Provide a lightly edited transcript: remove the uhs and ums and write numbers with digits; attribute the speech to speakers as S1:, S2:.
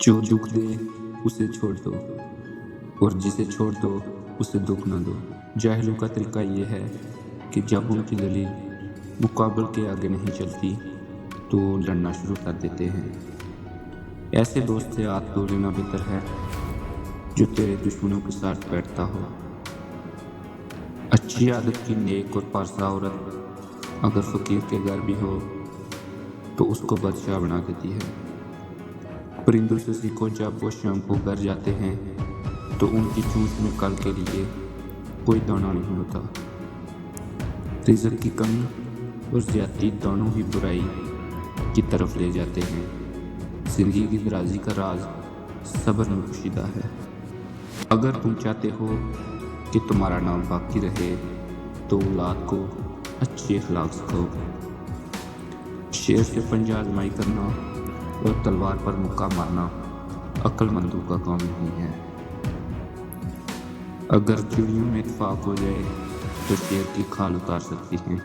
S1: جو دکھ دے اسے چھوڑ دو، اور جسے چھوڑ دو اسے دکھ نہ دو۔ جاہلوں کا طریقہ یہ ہے کہ جب ان کی دلیل مقابل کے آگے نہیں چلتی تو لڑنا شروع کر دیتے ہیں۔ ایسے دوست سے ہاتھ دھو لینا بہتر ہے جو تیرے دشمنوں کے ساتھ بیٹھتا ہو۔ اچھی عادت کی نیک اور پارسا عورت اگر فقیر کے گھر بھی ہو تو اس کو بادشاہ بنا دیتی ہے۔ پرندوں سے سیکھو، جب وہ شام کو گھر جاتے ہیں تو ان کی چونچ میں کل کے لیے کوئی دانہ نہیں ہوتا۔ رزق کی کمی اور زیادتی دونوں ہی برائی کی طرف لے جاتے ہیں۔ زندگی کی درازی کا راز صبر میں پوشیدہ ہے۔ اگر تم چاہتے ہو کہ تمہارا نام باقی رہے تو اولاد کو اچھے اخلاق سکھاؤ۔ شیر سے پنجہ آزمائی کرنا اور تلوار پر مکہ مارنا عقل مندوں کا کام نہیں ہے۔ اگر چڑیوں میں اتفاق ہو جائے تو شیر کی کھال اتار سکتی ہیں۔